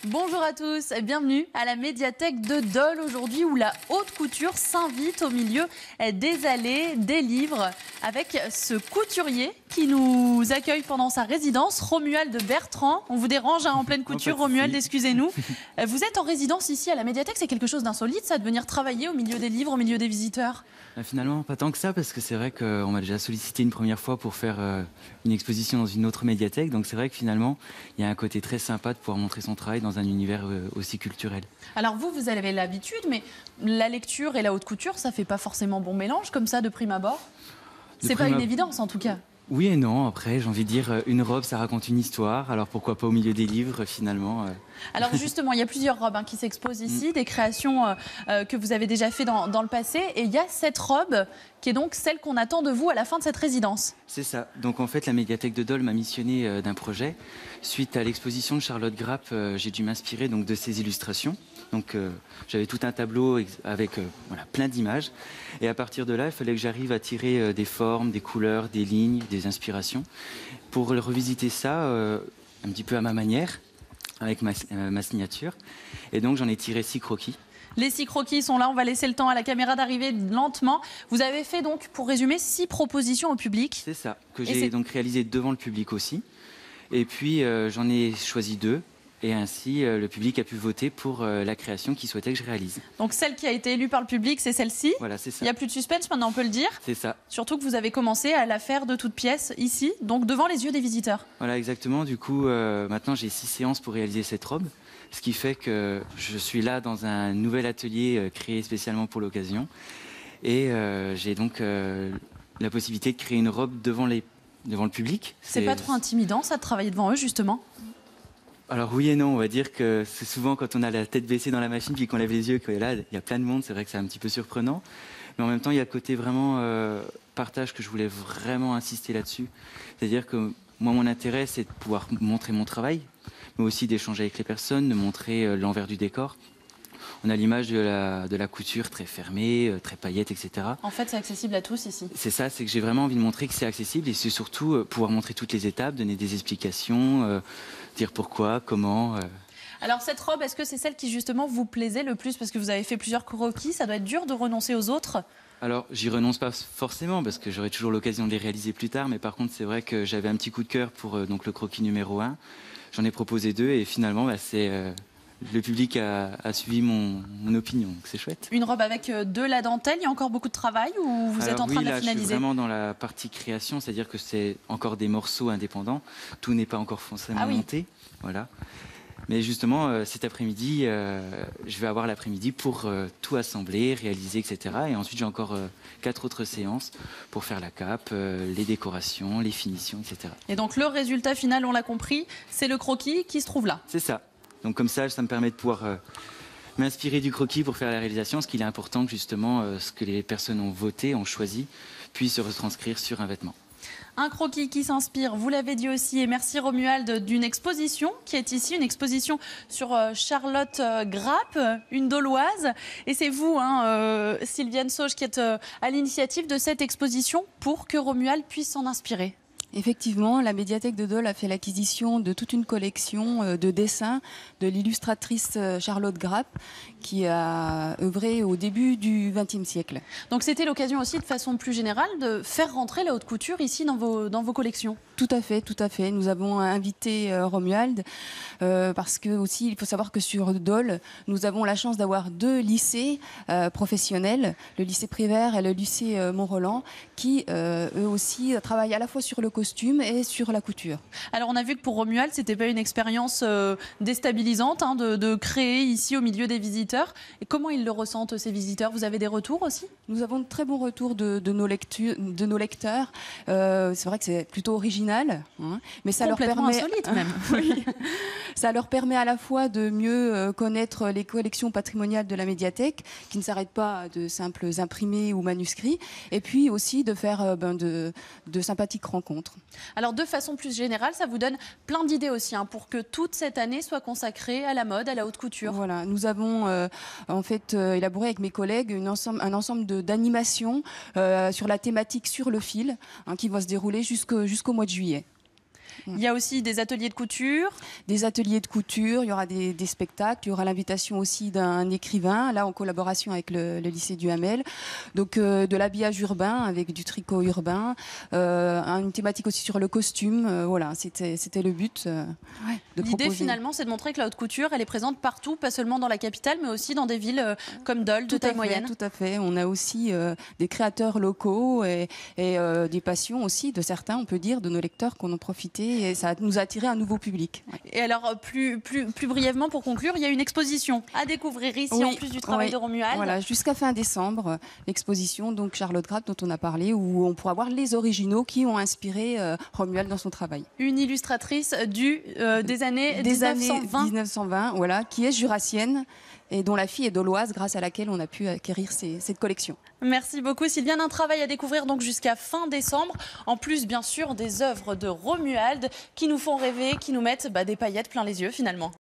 Bonjour à tous, bienvenue à la médiathèque de Dole aujourd'hui où la haute couture s'invite au milieu des allées, des livres avec ce couturier qui nous accueille pendant sa résidence, Romuald Bertrand. On vous dérange en pleine couture, Romuald, excusez-nous. Vous êtes en résidence ici à la médiathèque, c'est quelque chose d'insolite ça, de venir travailler au milieu des livres, au milieu des visiteurs? Finalement, pas tant que ça, parce que c'est vrai qu'on m'a déjà sollicité une première fois pour faire une exposition dans une autre médiathèque. Donc c'est vrai que finalement, il y a un côté très sympa de pouvoir montrer son travail dans un univers aussi culturel. Alors vous avez l'habitude, mais la lecture et la haute couture, ça fait pas forcément bon mélange comme ça de prime abord? C'est pas une évidence en tout cas. Oui et non, après j'ai envie de dire, une robe ça raconte une histoire, alors pourquoi pas au milieu des livres finalement Alors justement, il y a plusieurs robes qui s'exposent ici, des créations que vous avez déjà fait dans le passé, et il y a cette robe qui est donc celle qu'on attend de vous à la fin de cette résidence. C'est ça, donc en fait la médiathèque de Dole m'a missionné d'un projet. Suite à l'exposition de Charlotte Grapp, j'ai dû m'inspirer donc de ses illustrations. Donc j'avais tout un tableau avec voilà, plein d'images. Et à partir de là, il fallait que j'arrive à tirer des formes, des couleurs, des lignes, des inspirations. Pour revisiter ça un petit peu à ma manière, avec ma signature. Et donc j'en ai tiré 6 croquis. Les 6 croquis sont là, on va laisser le temps à la caméra d'arriver lentement. Vous avez fait donc, pour résumer, 6 propositions au public. C'est ça, que j'ai donc réalisé devant le public aussi. Et puis j'en ai choisi 2. Et ainsi, le public a pu voter pour la création qu'il souhaitait que je réalise. Donc celle qui a été élue par le public, c'est celle-ci. Voilà, c'est ça. Il n'y a plus de suspense, maintenant on peut le dire. C'est ça. Surtout que vous avez commencé à la faire de toutes pièces ici, donc devant les yeux des visiteurs. Voilà, exactement. Du coup, maintenant j'ai 6 séances pour réaliser cette robe. Ce qui fait que je suis là dans un nouvel atelier créé spécialement pour l'occasion. Et j'ai donc la possibilité de créer une robe devant le public. C'est pas trop intimidant ça de travailler devant eux justement? Alors oui et non, on va dire que c'est souvent quand on a la tête baissée dans la machine puis qu'on lève les yeux que là il y a plein de monde, c'est vrai que c'est un petit peu surprenant. Mais en même temps il y a le côté vraiment partage que je voulais vraiment insister là-dessus. C'est-à-dire que moi mon intérêt c'est de pouvoir montrer mon travail, mais aussi d'échanger avec les personnes, de montrer l'envers du décor. On a l'image de la couture très fermée, très paillette, etc. En fait, c'est accessible à tous ici. C'est ça, c'est que j'ai vraiment envie de montrer que c'est accessible et c'est surtout pouvoir montrer toutes les étapes, donner des explications, dire pourquoi, comment. Alors cette robe, est-ce que c'est celle qui justement vous plaisait le plus? Parce que vous avez fait plusieurs croquis, ça doit être dur de renoncer aux autres. Alors, j'y renonce pas forcément parce que j'aurai toujours l'occasion de les réaliser plus tard. Mais par contre, c'est vrai que j'avais un petit coup de cœur pour donc le croquis numéro 1. J'en ai proposé 2 et finalement, le public a suivi mon opinion, donc c'est chouette. Une robe avec de la dentelle, il y a encore beaucoup de travail ou vous êtes en train de la finaliser? Je suis vraiment dans la partie création, c'est-à-dire que c'est encore des morceaux indépendants. Tout n'est pas encore forcément monté. Voilà. Mais justement, cet après-midi, je vais avoir l'après-midi pour tout assembler, réaliser, etc. Et ensuite, j'ai encore 4 autres séances pour faire la cape, les décorations, les finitions, etc. Et donc, le résultat final, on l'a compris, c'est le croquis qui se trouve là. C'est ça. Donc comme ça me permet de pouvoir m'inspirer du croquis pour faire la réalisation, parce qu'il est important que justement ce que les personnes ont voté, ont choisi, puisse se retranscrire sur un vêtement. Un croquis qui s'inspire, vous l'avez dit aussi, et merci Romuald, d'une exposition qui est ici, une exposition sur Charlotte Grapp, une Doloise. Et c'est vous, Sylviane Sauge, qui êtes à l'initiative de cette exposition pour que Romuald puisse s'en inspirer. Effectivement, la médiathèque de Dole a fait l'acquisition de toute une collection de dessins de l'illustratrice Charlotte Grapp qui a œuvré au début du XXe siècle. Donc c'était l'occasion aussi, de façon plus générale, de faire rentrer la haute couture ici dans vos collections. Tout à fait, tout à fait. Nous avons invité Romuald parce que aussi il faut savoir que sur Dole, nous avons la chance d'avoir 2 lycées professionnels, le lycée Prévert et le lycée Mont-Roland, qui eux aussi travaillent à la fois sur le costume et sur la couture. Alors on a vu que pour Romuald, c'était pas une expérience déstabilisante de créer ici au milieu des visiteurs. Et comment ils le ressentent ces visiteurs? Vous avez des retours aussi? Nous avons de très bons retours de nos lecteurs. C'est vrai que c'est plutôt original, mais ça leur permet insolite même. Oui. Ça leur permet à la fois de mieux connaître les collections patrimoniales de la médiathèque, qui ne s'arrêtent pas à de simples imprimés ou manuscrits, et puis aussi de faire de sympathiques rencontres. Alors de façon plus générale, ça vous donne plein d'idées aussi pour que toute cette année soit consacrée à la mode, à la haute couture. Voilà, nous avons en fait élaboré avec mes collègues un ensemble d'animations sur la thématique sur le fil qui va se dérouler jusqu'au mois de juillet. Il y a aussi des ateliers de couture. Des ateliers de couture, il y aura des spectacles, il y aura l'invitation aussi d'un écrivain, là en collaboration avec le lycée du Hamel. Donc de l'habillage urbain avec du tricot urbain, une thématique aussi sur le costume. Voilà, c'était le but de L'idée proposer. finalement, c'est de montrer que la haute couture, elle est présente partout, pas seulement dans la capitale, mais aussi dans des villes comme Dole, de taille moyenne. Tout à fait. On a aussi des créateurs locaux et des passions aussi de certains, on peut dire, de nos lecteurs qu'on en profité et ça nous a attiré un nouveau public. Ouais. Et alors, plus brièvement pour conclure, il y a une exposition à découvrir ici, en plus du travail de Romuald. Voilà, jusqu'à fin décembre, l'exposition donc Charlotte Grapp dont on a parlé, où on pourra voir les originaux qui ont inspiré Romuald dans son travail. Une illustratrice des années 1920, voilà, qui est jurassienne et dont la fille est doloise, grâce à laquelle on a pu acquérir cette collection. Merci beaucoup Sylviane, un travail à découvrir donc jusqu'à fin décembre, en plus bien sûr des œuvres de Romuald qui nous font rêver, qui nous mettent des paillettes plein les yeux finalement.